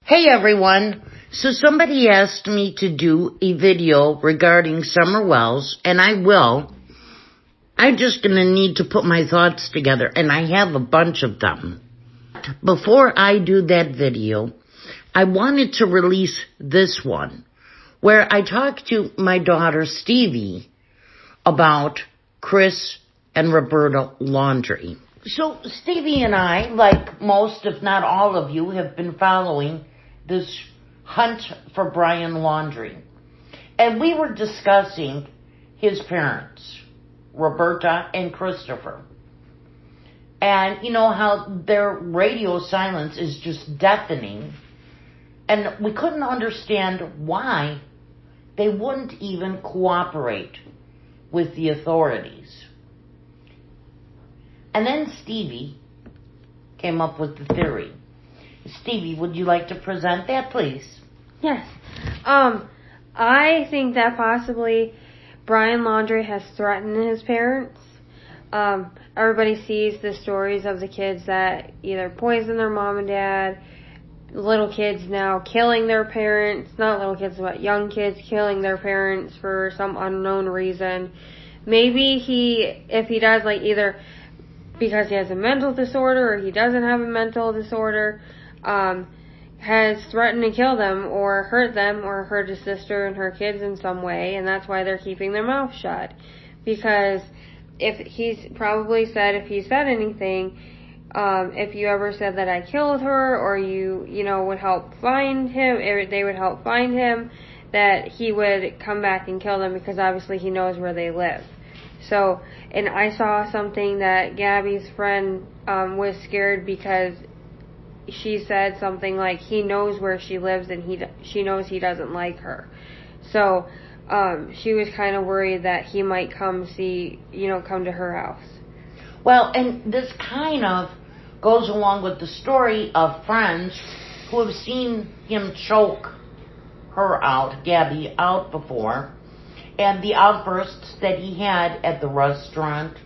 Hey everyone. So somebody asked me to do a video regarding Summer Wells, and I will. I'm just going to need to put my thoughts together, and I have a bunch of them. Before I do that video, I wanted to release this one, where I talked to my daughter Stevie about Chris and Roberta Laundrie. So Stevie and I, like most if not all of you, have been following this hunt for Brian Laundrie. And we were discussing his parents, Roberta and Christopher. And you know how their radio silence is just deafening. And we couldn't understand why they wouldn't even cooperate with the authorities. And then Stevie came up with the theory. Stevie, would you like to present that, please? Yes. I think that possibly Brian Laundrie has threatened his parents. Everybody sees the stories of the kids that either poison their mom and dad, little kids now killing their parents, not little kids, but young kids killing their parents for some unknown reason. Maybe if he does, like either because he has a mental disorder or he doesn't have a mental disorder, has threatened to kill them or hurt his sister and her kids in some way, and that's why they're keeping their mouth shut. Because if he said anything, if you ever said that I killed her or you would help find him, they would help find him, that he would come back and kill them because obviously he knows where they live. So, and I saw something that Gabby's friend was scared because she said something like he knows where she lives and she knows he doesn't like her. So she was kind of worried that he might come to her house. Well, and this kind of goes along with the story of friends who have seen him choke her out, Gabby, out before, and the outbursts that he had at the restaurant,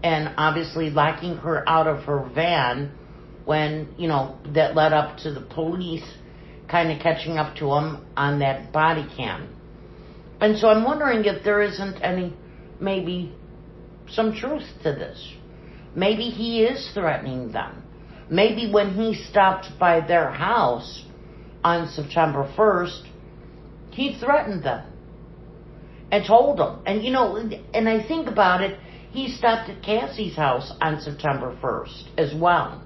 and obviously locking her out of her van when, that led up to the police kind of catching up to him on that body cam. And so I'm wondering if there isn't maybe some truth to this. Maybe he is threatening them. Maybe when he stopped by their house on September 1st, he threatened them and told them. And I think about it, he stopped at Cassie's house on September 1st as well,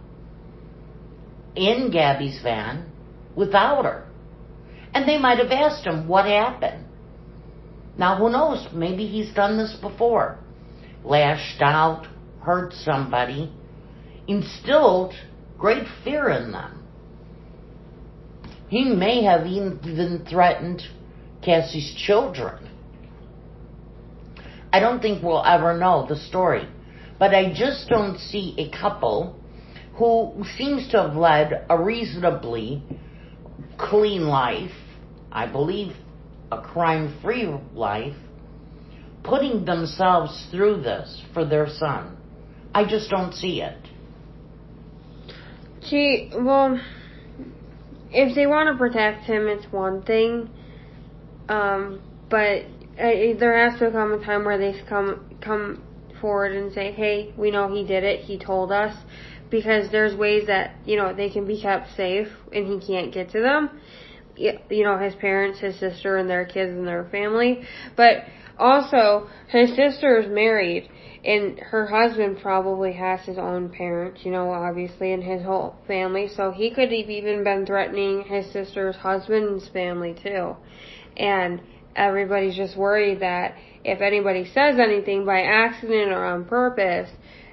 in Gabby's van, without her. And they might have asked him what happened. Now, who knows? Maybe he's done this before. Lashed out, hurt somebody, instilled great fear in them. He may have even threatened Cassie's children. I don't think we'll ever know the story. But I just don't see a couple who seems to have led a reasonably clean life, I believe a crime-free life, putting themselves through this for their son. I just don't see it. Well, if they want to protect him, it's one thing, but there has to come a time where they come forward and say, hey, we know he did it, he told us, because there's ways that, they can be kept safe and he can't get to them. His parents, his sister, and their kids and their family. But also, his sister is married, and her husband probably has his own parents, obviously, and his whole family. So he could have even been threatening his sister's husband's family, too. And everybody's just worried that if anybody says anything by accident or on purpose,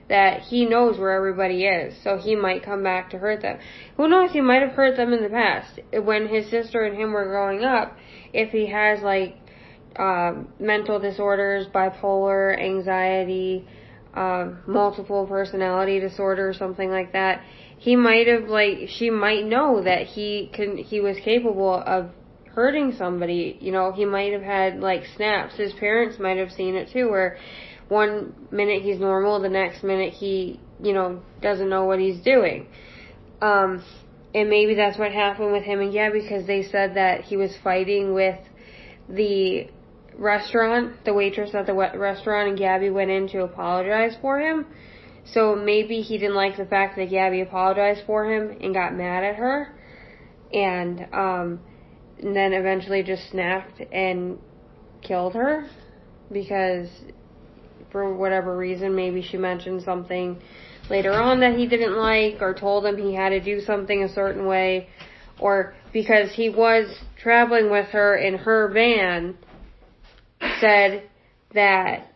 that he knows where everybody is, so he might come back to hurt them. Who knows, he might have hurt them in the past. When his sister and him were growing up, if he has, mental disorders, bipolar, anxiety, multiple personality disorder, something like that, he might have, she might know that he was capable of hurting somebody. He might have had, snaps. His parents might have seen it, too, where one minute he's normal, the next minute he, doesn't know what he's doing. And maybe that's what happened with him and Gabby, because they said that he was fighting with the restaurant, the waitress at the restaurant, and Gabby went in to apologize for him. So maybe he didn't like the fact that Gabby apologized for him and got mad at her, and then eventually just snapped and killed her, because for whatever reason, maybe she mentioned something later on that he didn't like, or told him he had to do something a certain way, or because he was traveling with her in her van, said that,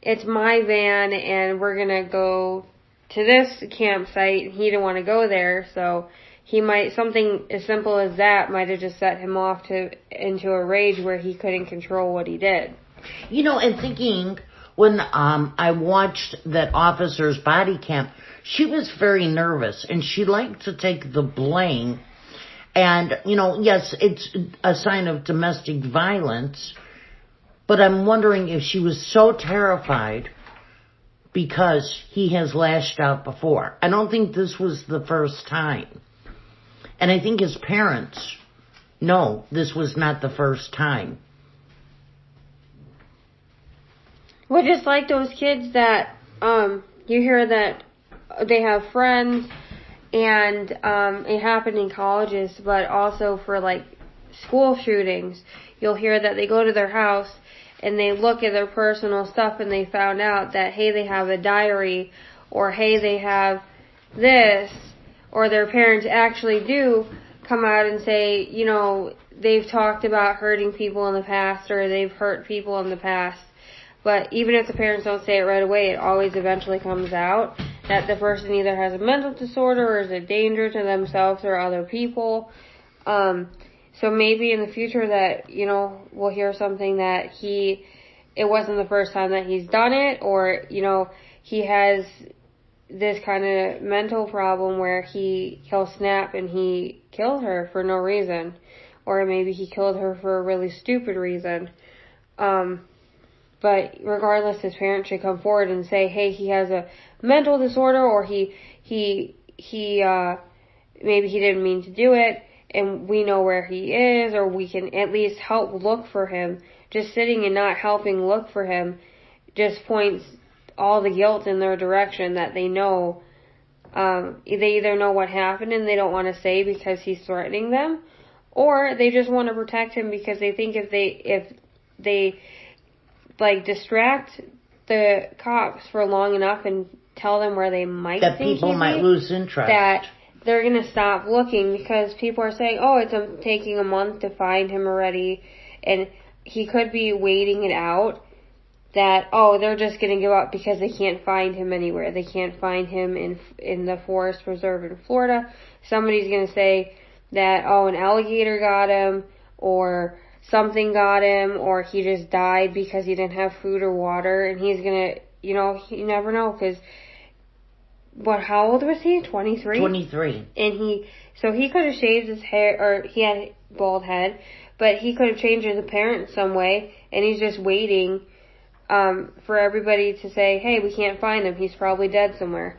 it's my van and we're gonna go to this campsite. He didn't want to go there, so something as simple as that might have just set him off into a rage where he couldn't control what he did. And thinking, when I watched that officer's body cam, she was very nervous and she liked to take the blame. And, yes, it's a sign of domestic violence, but I'm wondering if she was so terrified because he has lashed out before. I don't think this was the first time. And I think his parents know this was not the first time. Well, just like those kids that you hear that they have friends, and it happened in colleges, but also for like school shootings, you'll hear that they go to their house and they look at their personal stuff and they found out that, hey, they have a diary, or hey, they have this, or their parents actually do come out and say, they've talked about hurting people in the past, or they've hurt people in the past. But even if the parents don't say it right away, it always eventually comes out that the person either has a mental disorder or is a danger to themselves or other people. So maybe in the future that, we'll hear something that it wasn't the first time that he's done it, or, he has this kind of mental problem where he'll snap and he killed her for no reason. Or maybe he killed her for a really stupid reason. But regardless, his parents should come forward and say, hey, he has a mental disorder, or maybe he didn't mean to do it, and we know where he is, or we can at least help look for him. Just sitting and not helping look for him just points all the guilt in their direction, that they know, they either know what happened and they don't want to say because he's threatening them, or they just want to protect him because they think if they distract the cops for long enough and tell them where they might that think people might lose interest, that they're going to stop looking, because people are saying, oh, it's taking a month to find him already, and he could be waiting it out, that, oh, they're just going to give up because they can't find him anywhere. They can't find him in the forest preserve in Florida. Somebody's going to say that, oh, an alligator got him, or something got him, or he just died because he didn't have food or water, and he's gonna, you never know, because, how old was he? 23? 23. And he could have shaved his hair, or he had a bald head, but he could have changed his appearance some way, and he's just waiting, for everybody to say, hey, we can't find him, he's probably dead somewhere.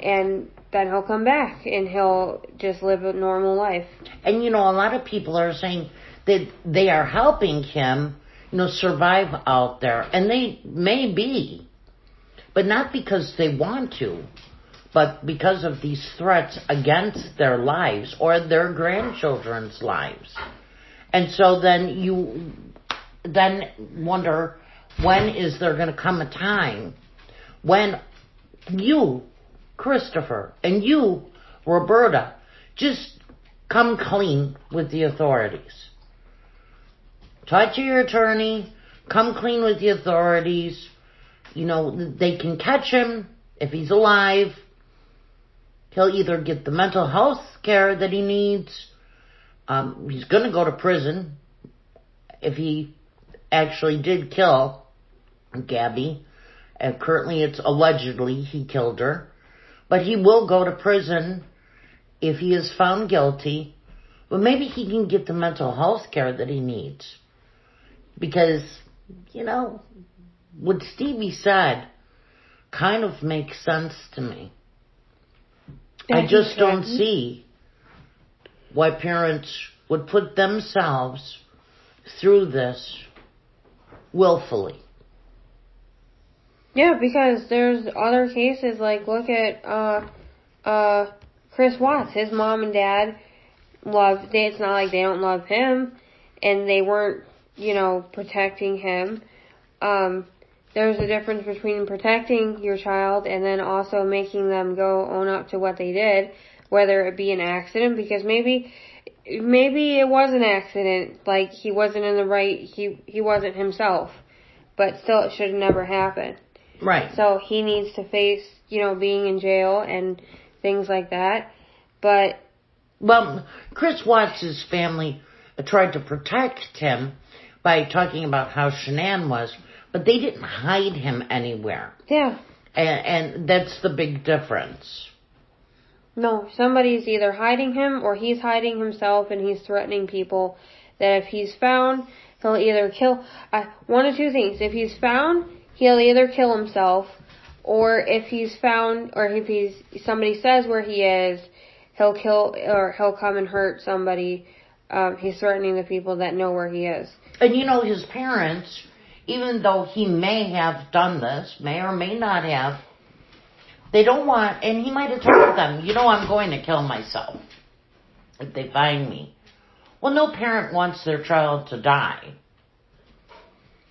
And then he'll come back, and he'll just live a normal life. And a lot of people are saying that they are helping him, survive out there. And they may be, but not because they want to, but because of these threats against their lives or their grandchildren's lives. And so then you wonder, when is there going to come a time when you, Christopher, and you, Roberta, just come clean with the authorities? Talk to your attorney, come clean with the authorities. They can catch him if he's alive. He'll either get the mental health care that he needs. He's going to go to prison if he actually did kill Gabby. Currently it's allegedly he killed her. But he will go to prison if he is found guilty. But maybe he can get the mental health care that he needs. Because, what Stevie said kind of makes sense to me. I just don't see why parents would put themselves through this willfully. Yeah, because there's other cases, like look at Chris Watts. His mom and dad it's not like they don't love him, and they weren't, protecting him. There's a difference between protecting your child and then also making them go own up to what they did, whether it be an accident, because maybe it was an accident, like he wasn't in the right, he wasn't himself, but still it should have never happened. Right. So he needs to face, being in jail and things like that. But well, Chris Watts' family tried to protect him by talking about how Shanann was, but they didn't hide him anywhere. Yeah. And that's the big difference. No, somebody's either hiding him or he's hiding himself, and he's threatening people that if he's found, he'll either kill... one of two things. If he's found, he'll either kill himself, or if he's found, or if somebody says where he is, he'll kill, or he'll come and hurt somebody. He's threatening the people that know where he is. And his parents, even though he may have done this, may or may not have, they don't want, and he might have told them, I'm going to kill myself if they find me. Well, no parent wants their child to die.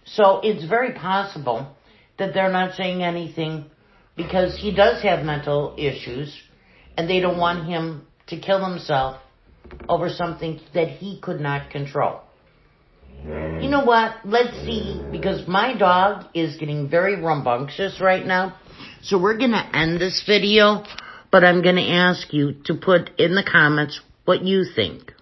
So it's very possible that they're not saying anything because he does have mental issues and they don't want him to kill himself over something that he could not control. You know what? Let's see, because my dog is getting very rambunctious right now. So we're going to end this video, but I'm going to ask you to put in the comments what you think.